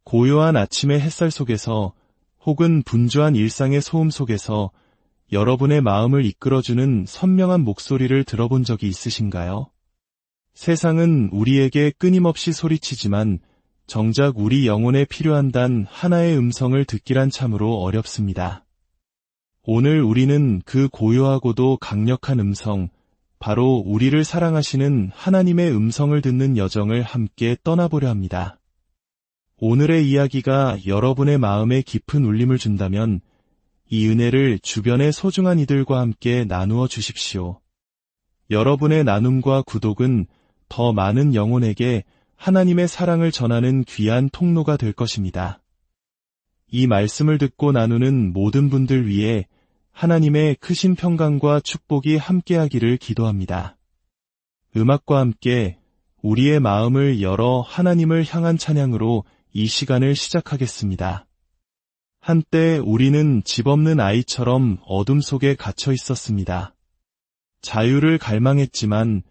고요한 아침의 햇살 속에서 혹은 분주한 일상의 소음 속에서 여러분의 마음을 이끌어주는 선명한 목소리를 들어본 적이 있으신가요? 세상은 우리에게 끊임없이 소리치지만 정작 우리 영혼에 필요한 단 하나의 음성을 듣기란 참으로 어렵습니다. 오늘 우리는 그 고요하고도 강력한 음성, 바로 우리를 사랑하시는 하나님의 음성을 듣는 여정을 함께 떠나보려 합니다. 오늘의 이야기가 여러분의 마음에 깊은 울림을 준다면 이 은혜를 주변의 소중한 이들과 함께 나누어 주십시오. 여러분의 나눔과 구독은 더 많은 영혼에게 하나님의 사랑을 전하는 귀한 통로가 될 것입니다. 이 말씀을 듣고 나누는 모든 분들 위해 하나님의 크신 평강과 축복이 함께하기를 기도합니다. 음악과 함께 우리의 마음을 열어 하나님을 향한 찬양으로 이 시간을 시작하겠습니다. 한때 우리는 집 없는 아이처럼 어둠 속에 갇혀 있었습니다. 자유를 갈망했지만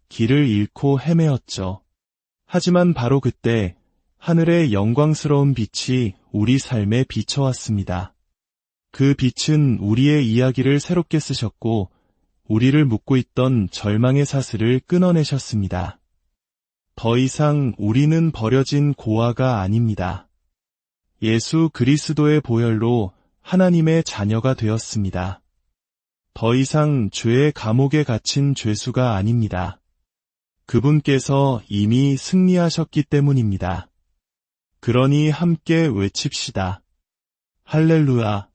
길을 잃고 헤매었죠. 하지만 바로 그때 하늘의 영광스러운 빛이 우리 삶에 비춰왔습니다. 그 빛은 우리의 이야기를 새롭게 쓰셨고 우리를 묶고 있던 절망의 사슬을 끊어내셨습니다. 더 이상 우리는 버려진 고아가 아닙니다. 예수 그리스도의 보혈로 하나님의 자녀가 되었습니다. 더 이상 죄의 감옥에 갇힌 죄수가 아닙니다. 그분께서 이미 승리하셨기 때문입니다. 그러니 함께 외칩시다. 할렐루야!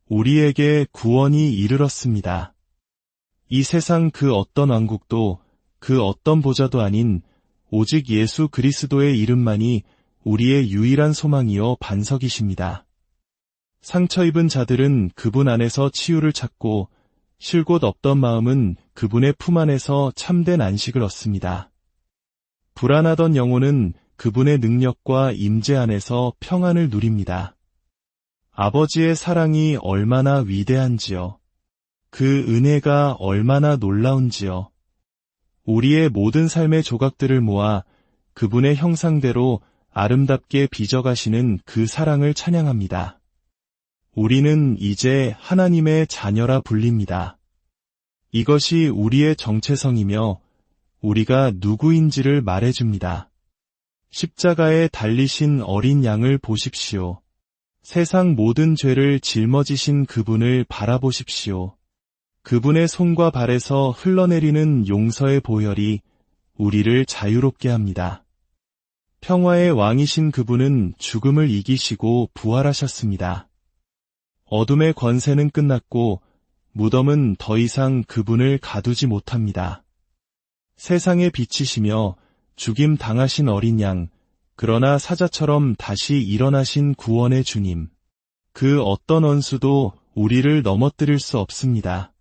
우리에게 구원이 이르렀습니다. 이 세상 그 어떤 왕국도 그 어떤 보좌도 아닌 오직 예수 그리스도의 이름만이 우리의 유일한 소망이요 반석이십니다. 상처 입은 자들은 그분 안에서 치유를 찾고 쉴 곳 없던 마음은 그분의 품 안에서 참된 안식을 얻습니다. 불안하던 영혼은 그분의 능력과 임재 안에서 평안을 누립니다. 아버지의 사랑이 얼마나 위대한지요. 그 은혜가 얼마나 놀라운지요. 우리의 모든 삶의 조각들을 모아 그분의 형상대로 아름답게 빚어가시는 그 사랑을 찬양합니다. 우리는 이제 하나님의 자녀라 불립니다. 이것이 우리의 정체성이며 우리가 누구인지를 말해줍니다. 십자가에 달리신 어린 양을 보십시오. 세상 모든 죄를 짊어지신 그분을 바라보십시오. 그분의 손과 발에서 흘러내리는 용서의 보혈이 우리를 자유롭게 합니다. 평화의 왕이신 그분은 죽음을 이기시고 부활하셨습니다. 어둠의 권세는 끝났고 무덤은 더 이상 그분을 가두지 못합니다. 세상의 빛이시며 죽임 당하신 어린 양, 그러나 사자처럼 다시 일어나신 구원의 주님. 그 어떤 원수도 우리를 넘어뜨릴 수 없습니다.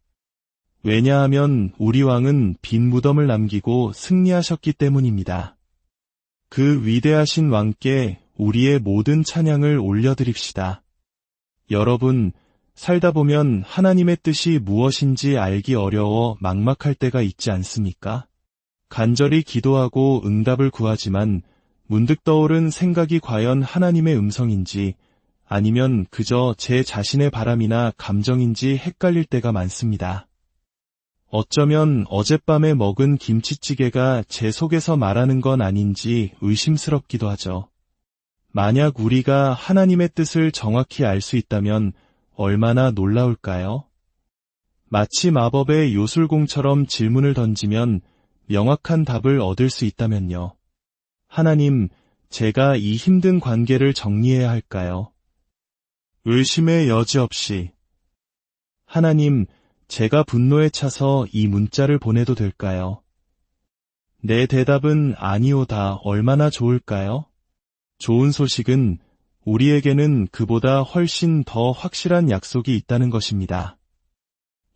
왜냐하면 우리 왕은 빈 무덤을 남기고 승리하셨기 때문입니다. 그 위대하신 왕께 우리의 모든 찬양을 올려드립시다. 여러분, 살다 보면 하나님의 뜻이 무엇인지 알기 어려워 막막할 때가 있지 않습니까? 간절히 기도하고 응답을 구하지만 문득 떠오른 생각이 과연 하나님의 음성인지 아니면 그저 제 자신의 바람이나 감정인지 헷갈릴 때가 많습니다. 어쩌면 어젯밤에 먹은 김치찌개가 제 속에서 말하는 건 아닌지 의심스럽기도 하죠. 만약 우리가 하나님의 뜻을 정확히 알 수 있다면 얼마나 놀라울까요? 마치 마법의 요술공처럼 질문을 던지면 명확한 답을 얻을 수 있다면요. 하나님, 제가 이 힘든 관계를 정리해야 할까요? 의심의 여지 없이. 하나님, 제가 분노에 차서 이 문자를 보내도 될까요? 내 대답은 아니오다 얼마나 좋을까요? 좋은 소식은 우리에게는 그보다 훨씬 더 확실한 약속이 있다는 것입니다.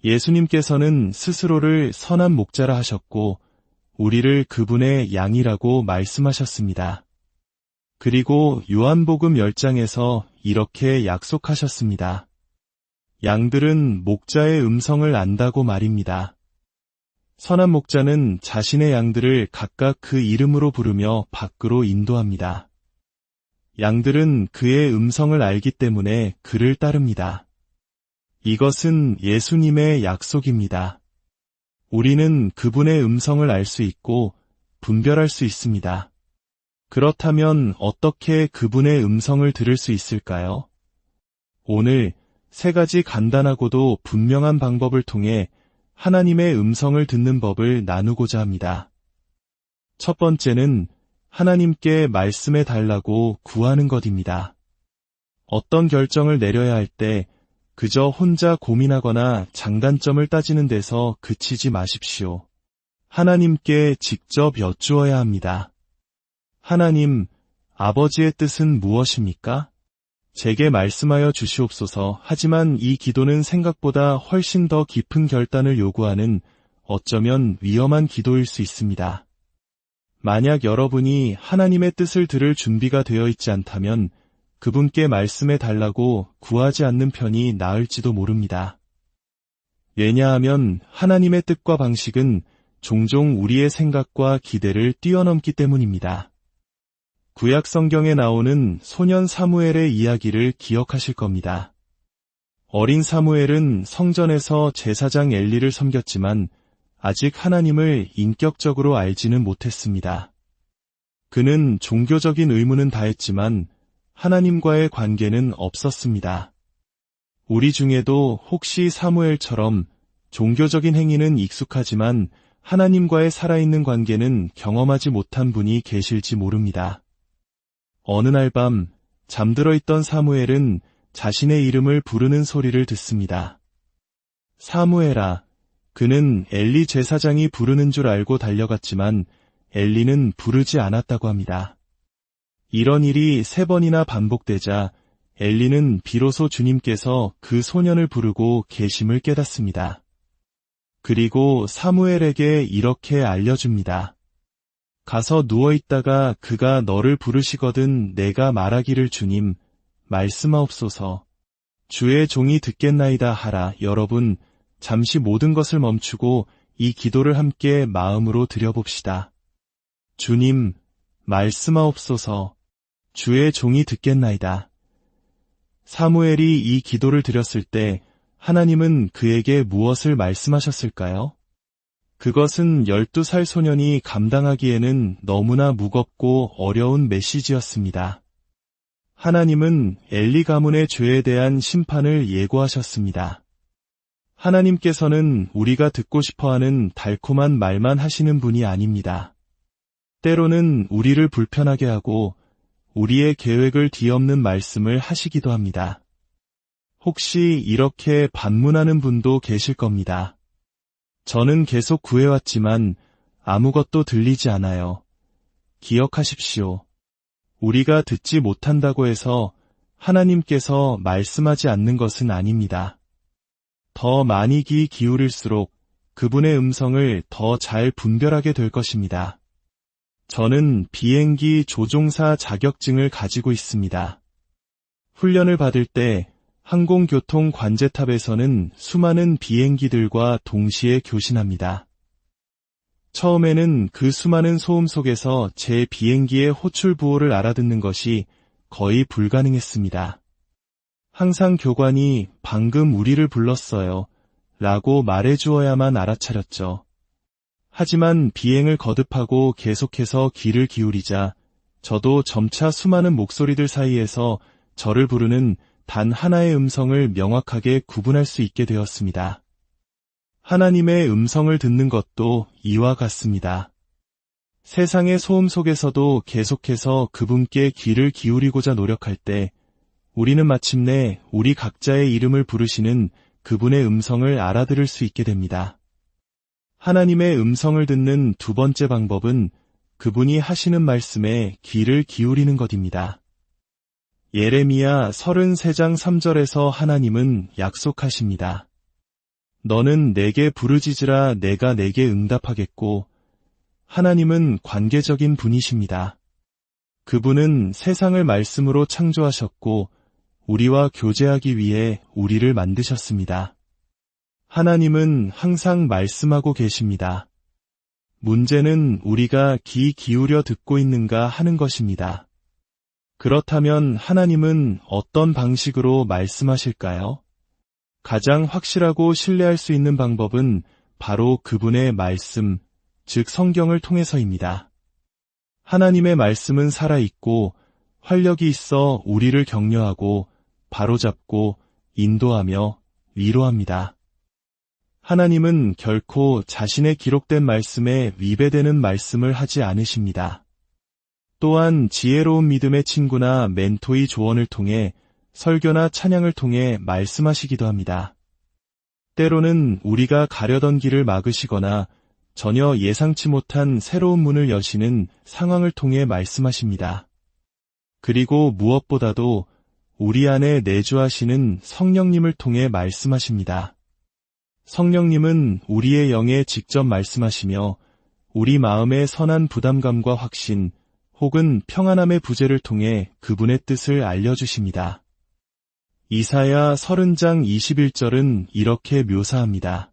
예수님께서는 스스로를 선한 목자라 하셨고 우리를 그분의 양이라고 말씀하셨습니다. 그리고 요한복음 10장에서 이렇게 약속하셨습니다. 양들은 목자의 음성을 안다고 말입니다. 선한 목자는 자신의 양들을 각각 그 이름으로 부르며 밖으로 인도합니다. 양들은 그의 음성을 알기 때문에 그를 따릅니다. 이것은 예수님의 약속입니다. 우리는 그분의 음성을 알 수 있고 분별할 수 있습니다. 그렇다면 어떻게 그분의 음성을 들을 수 있을까요? 오늘 3가지 간단하고도 분명한 방법을 통해 하나님의 음성을 듣는 법을 나누고자 합니다. 첫 번째는 하나님께 말씀해 달라고 구하는 것입니다. 어떤 결정을 내려야 할 때 그저 혼자 고민하거나 장단점을 따지는 데서 그치지 마십시오. 하나님께 직접 여쭈어야 합니다. 하나님, 아버지의 뜻은 무엇입니까? 제게 말씀하여 주시옵소서. 하지만 이 기도는 생각보다 훨씬 더 깊은 결단을 요구하는 어쩌면 위험한 기도일 수 있습니다. 만약 여러분이 하나님의 뜻을 들을 준비가 되어 있지 않다면 그분께 말씀해 달라고 구하지 않는 편이 나을지도 모릅니다. 왜냐하면 하나님의 뜻과 방식은 종종 우리의 생각과 기대를 뛰어넘기 때문입니다. 구약 성경에 나오는 소년 사무엘의 이야기를 기억하실 겁니다. 어린 사무엘은 성전에서 제사장 엘리를 섬겼지만 아직 하나님을 인격적으로 알지는 못했습니다. 그는 종교적인 의무는 다했지만 하나님과의 관계는 없었습니다. 우리 중에도 혹시 사무엘처럼 종교적인 행위는 익숙하지만 하나님과의 살아있는 관계는 경험하지 못한 분이 계실지 모릅니다. 어느 날 밤 잠들어 있던 사무엘은 자신의 이름을 부르는 소리를 듣습니다. 사무엘아, 그는 엘리 제사장이 부르는 줄 알고 달려갔지만 엘리는 부르지 않았다고 합니다. 이런 일이 3번이나 반복되자 엘리는 비로소 주님께서 그 소년을 부르고 계심을 깨닫습니다. 그리고 사무엘에게 이렇게 알려줍니다. 가서 누워있다가 그가 너를 부르시거든 내가 말하기를 주님, 말씀하옵소서. 주의 종이 듣겠나이다 하라. 여러분, 잠시 모든 것을 멈추고 이 기도를 함께 마음으로 드려봅시다. 주님, 말씀하옵소서. 주의 종이 듣겠나이다. 사무엘이 이 기도를 드렸을 때 하나님은 그에게 무엇을 말씀하셨을까요? 그것은 12살 소년이 감당하기에는 너무나 무겁고 어려운 메시지였습니다. 하나님은 엘리 가문의 죄에 대한 심판을 예고하셨습니다. 하나님께서는 우리가 듣고 싶어하는 달콤한 말만 하시는 분이 아닙니다. 때로는 우리를 불편하게 하고 우리의 계획을 뒤엎는 말씀을 하시기도 합니다. 혹시 이렇게 반문하는 분도 계실 겁니다. 저는 계속 구해왔지만 아무것도 들리지 않아요. 기억하십시오. 우리가 듣지 못한다고 해서 하나님께서 말씀하지 않는 것은 아닙니다. 더 많이 귀 기울일수록 그분의 음성을 더 잘 분별하게 될 것입니다. 저는 비행기 조종사 자격증을 가지고 있습니다. 훈련을 받을 때 항공교통 관제탑에서는 수많은 비행기들과 동시에 교신합니다. 처음에는 그 수많은 소음 속에서 제 비행기의 호출 부호를 알아듣는 것이 거의 불가능했습니다. 항상 교관이 방금 우리를 불렀어요 라고 말해주어야만 알아차렸죠. 하지만 비행을 거듭하고 계속해서 귀를 기울이자 저도 점차 수많은 목소리들 사이에서 저를 부르는 단 하나의 음성을 명확하게 구분할 수 있게 되었습니다. 하나님의 음성을 듣는 것도 이와 같습니다. 세상의 소음 속에서도 계속해서 그분께 귀를 기울이고자 노력할 때 우리는 마침내 우리 각자의 이름을 부르시는 그분의 음성을 알아들을 수 있게 됩니다. 하나님의 음성을 듣는 2번째 방법은 그분이 하시는 말씀에 귀를 기울이는 것입니다. 예레미야 33장 3절에서 하나님은 약속하십니다. 너는 내게 부르짖으라 내가 내게 응답하겠고 하나님은 관계적인 분이십니다. 그분은 세상을 말씀으로 창조하셨고 우리와 교제하기 위해 우리를 만드셨습니다. 하나님은 항상 말씀하고 계십니다. 문제는 우리가 귀 기울여 듣고 있는가 하는 것입니다. 그렇다면 하나님은 어떤 방식으로 말씀하실까요? 가장 확실하고 신뢰할 수 있는 방법은 바로 그분의 말씀, 즉 성경을 통해서입니다. 하나님의 말씀은 살아있고 활력이 있어 우리를 격려하고 바로잡고 인도하며 위로합니다. 하나님은 결코 자신의 기록된 말씀에 위배되는 말씀을 하지 않으십니다. 또한 지혜로운 믿음의 친구나 멘토의 조언을 통해 설교나 찬양을 통해 말씀하시기도 합니다. 때로는 우리가 가려던 길을 막으시거나 전혀 예상치 못한 새로운 문을 여시는 상황을 통해 말씀하십니다. 그리고 무엇보다도 우리 안에 내주하시는 성령님을 통해 말씀하십니다. 성령님은 우리의 영에 직접 말씀하시며 우리 마음의 선한 부담감과 확신 혹은 평안함의 부재를 통해 그분의 뜻을 알려주십니다. 이사야 30장 21절은 이렇게 묘사합니다.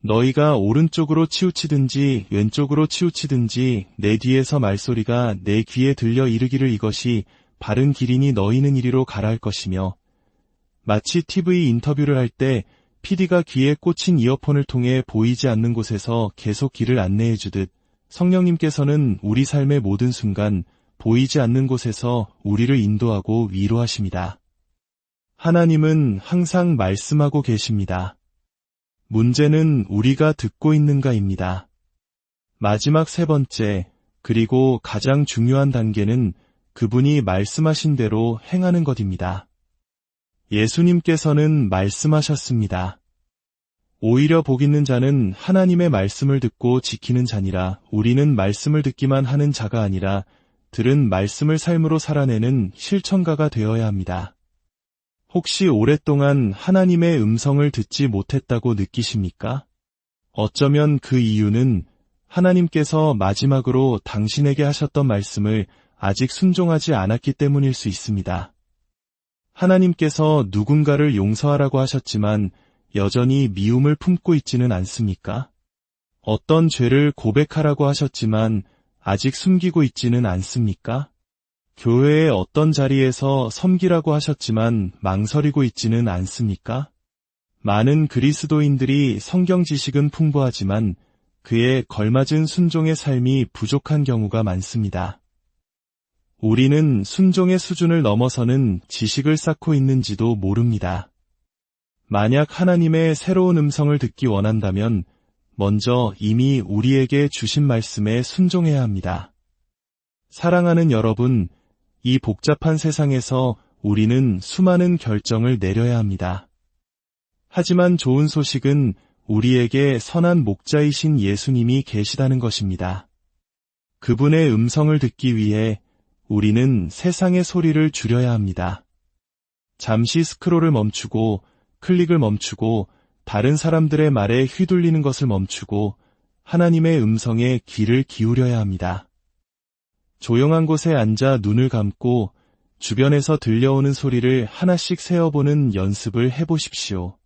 너희가 오른쪽으로 치우치든지 왼쪽으로 치우치든지 내 뒤에서 말소리가 내 귀에 들려 이르기를 이것이 바른 길이니 너희는 이리로 가라 할 것이며 마치 TV 인터뷰를 할 때 PD가 귀에 꽂힌 이어폰을 통해 보이지 않는 곳에서 계속 길을 안내해 주듯 성령님께서는 우리 삶의 모든 순간 보이지 않는 곳에서 우리를 인도하고 위로하십니다. 하나님은 항상 말씀하고 계십니다. 문제는 우리가 듣고 있는가입니다. 마지막 세 번째, 그리고 가장 중요한 단계는 그분이 말씀하신 대로 행하는 것입니다. 예수님께서는 말씀하셨습니다. 오히려 복 있는 자는 하나님의 말씀을 듣고 지키는 자니라. 우리는 말씀을 듣기만 하는 자가 아니라 들은 말씀을 삶으로 살아내는 실천가가 되어야 합니다. 혹시 오랫동안 하나님의 음성을 듣지 못했다고 느끼십니까? 어쩌면 그 이유는 하나님께서 마지막으로 당신에게 하셨던 말씀을 아직 순종하지 않았기 때문일 수 있습니다. 하나님께서 누군가를 용서하라고 하셨지만 여전히 미움을 품고 있지는 않습니까? 어떤 죄를 고백하라고 하셨지만 아직 숨기고 있지는 않습니까? 교회의 어떤 자리에서 섬기라고 하셨지만 망설이고 있지는 않습니까? 많은 그리스도인들이 성경 지식은 풍부하지만 그에 걸맞은 순종의 삶이 부족한 경우가 많습니다. 우리는 순종의 수준을 넘어서는 지식을 쌓고 있는지도 모릅니다. 만약 하나님의 새로운 음성을 듣기 원한다면 먼저 이미 우리에게 주신 말씀에 순종해야 합니다. 사랑하는 여러분, 이 복잡한 세상에서 우리는 수많은 결정을 내려야 합니다. 하지만 좋은 소식은 우리에게 선한 목자이신 예수님이 계시다는 것입니다. 그분의 음성을 듣기 위해 우리는 세상의 소리를 줄여야 합니다. 잠시 스크롤을 멈추고 클릭을 멈추고 다른 사람들의 말에 휘둘리는 것을 멈추고 하나님의 음성에 귀를 기울여야 합니다. 조용한 곳에 앉아 눈을 감고 주변에서 들려오는 소리를 하나씩 세어보는 연습을 해보십시오.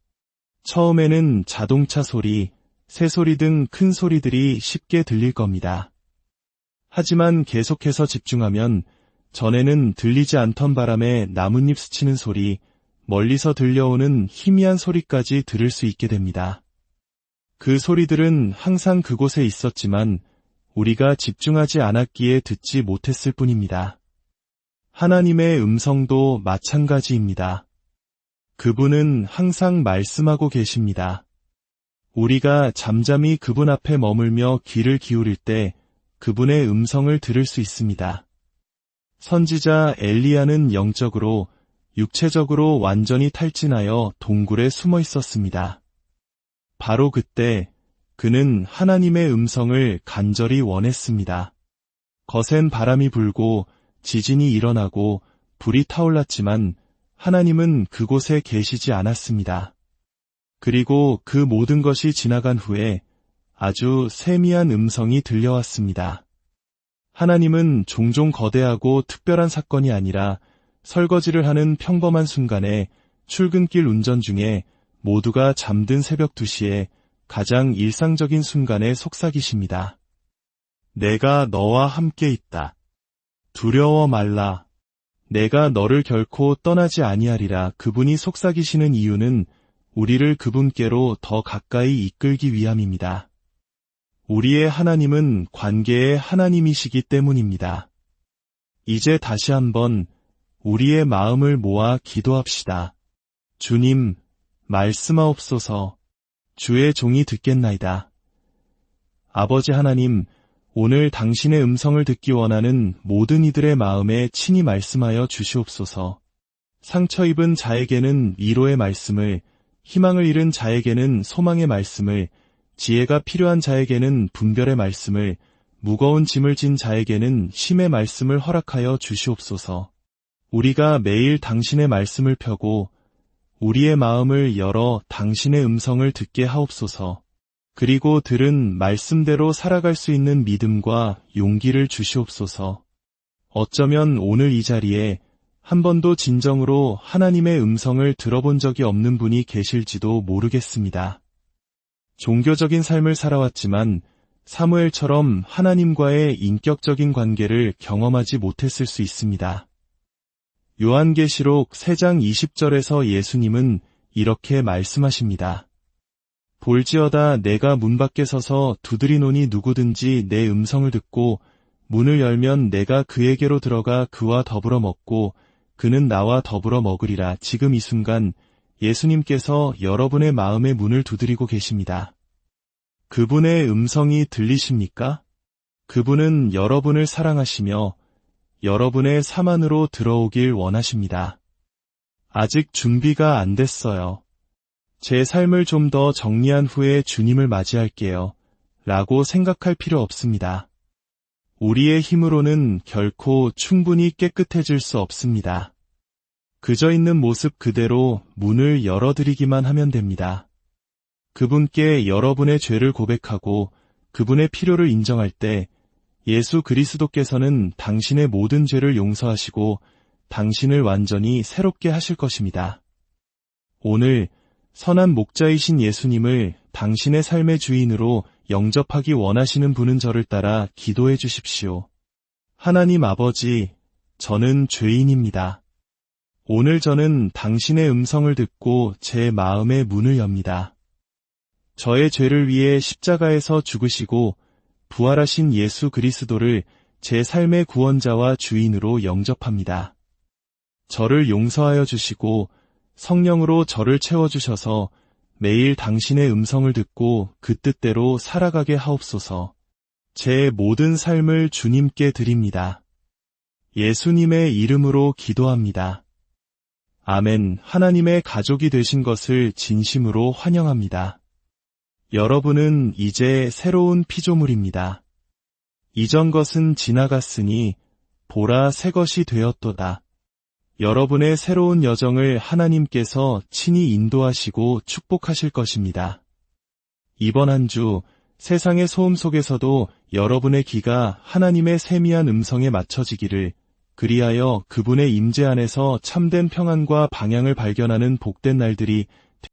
처음에는 자동차 소리, 새소리 등 큰 소리들이 쉽게 들릴 겁니다. 하지만 계속해서 집중하면 전에는 들리지 않던 바람에 나뭇잎 스치는 소리, 멀리서 들려오는 희미한 소리까지 들을 수 있게 됩니다. 그 소리들은 항상 그곳에 있었지만 우리가 집중하지 않았기에 듣지 못했을 뿐입니다. 하나님의 음성도 마찬가지입니다. 그분은 항상 말씀하고 계십니다. 우리가 잠잠히 그분 앞에 머물며 귀를 기울일 때 그분의 음성을 들을 수 있습니다. 선지자 엘리야는 영적으로, 육체적으로 완전히 탈진하여 동굴에 숨어 있었습니다. 바로 그때 그는 하나님의 음성을 간절히 원했습니다. 거센 바람이 불고 지진이 일어나고 불이 타올랐지만 하나님은 그곳에 계시지 않았습니다. 그리고 그 모든 것이 지나간 후에 아주 세미한 음성이 들려왔습니다. 하나님은 종종 거대하고 특별한 사건이 아니라 설거지를 하는 평범한 순간에 출근길 운전 중에 모두가 잠든 새벽 2시에 가장 일상적인 순간에 속삭이십니다. 내가 너와 함께 있다. 두려워 말라. 내가 너를 결코 떠나지 아니하리라. 그분이 속삭이시는 이유는 우리를 그분께로 더 가까이 이끌기 위함입니다. 우리의 하나님은 관계의 하나님이시기 때문입니다. 이제 다시 한번 우리의 마음을 모아 기도합시다. 주님, 말씀하옵소서. 주의 종이 듣겠나이다. 아버지 하나님, 오늘 당신의 음성을 듣기 원하는 모든 이들의 마음에 친히 말씀하여 주시옵소서. 상처 입은 자에게는 위로의 말씀을, 희망을 잃은 자에게는 소망의 말씀을, 지혜가 필요한 자에게는 분별의 말씀을, 무거운 짐을 진 자에게는 쉼의 말씀을 허락하여 주시옵소서. 우리가 매일 당신의 말씀을 펴고 우리의 마음을 열어 당신의 음성을 듣게 하옵소서. 그리고 들은 말씀대로 살아갈 수 있는 믿음과 용기를 주시옵소서. 어쩌면 오늘 이 자리에 한 번도 진정으로 하나님의 음성을 들어본 적이 없는 분이 계실지도 모르겠습니다. 종교적인 삶을 살아왔지만 사무엘처럼 하나님과의 인격적인 관계를 경험하지 못했을 수 있습니다. 요한계시록 3장 20절에서 예수님은 이렇게 말씀하십니다. 볼지어다 내가 문 밖에 서서 두드리노니 누구든지 내 음성을 듣고 문을 열면 내가 그에게로 들어가 그와 더불어 먹고 그는 나와 더불어 먹으리라. 지금 이 순간 예수님께서 여러분의 마음의 문을 두드리고 계십니다. 그분의 음성이 들리십니까? 그분은 여러분을 사랑하시며 여러분의 삶 안으로 들어오길 원하십니다. 아직 준비가 안 됐어요. 제 삶을 좀 더 정리한 후에 주님을 맞이할게요. 라고 생각할 필요 없습니다. 우리의 힘으로는 결코 충분히 깨끗해질 수 없습니다. 그저 있는 모습 그대로 문을 열어드리기만 하면 됩니다. 그분께 여러분의 죄를 고백하고 그분의 필요를 인정할 때 예수 그리스도께서는 당신의 모든 죄를 용서하시고 당신을 완전히 새롭게 하실 것입니다. 오늘 선한 목자이신 예수님을 당신의 삶의 주인으로 영접하기 원하시는 분은 저를 따라 기도해 주십시오. 하나님 아버지, 저는 죄인입니다. 오늘 저는 당신의 음성을 듣고 제 마음의 문을 엽니다. 저의 죄를 위해 십자가에서 죽으시고 부활하신 예수 그리스도를 제 삶의 구원자와 주인으로 영접합니다. 저를 용서하여 주시고 성령으로 저를 채워주셔서 매일 당신의 음성을 듣고 그 뜻대로 살아가게 하옵소서. 제 모든 삶을 주님께 드립니다. 예수님의 이름으로 기도합니다. 아멘. 하나님의 가족이 되신 것을 진심으로 환영합니다. 여러분은 이제 새로운 피조물입니다. 이전 것은 지나갔으니 보라 새 것이 되었도다. 여러분의 새로운 여정을 하나님께서 친히 인도하시고 축복하실 것입니다. 이번 한 주 세상의 소음 속에서도 여러분의 귀가 하나님의 세미한 음성에 맞춰지기를, 그리하여 그분의 임재 안에서 참된 평안과 방향을 발견하는 복된 날들이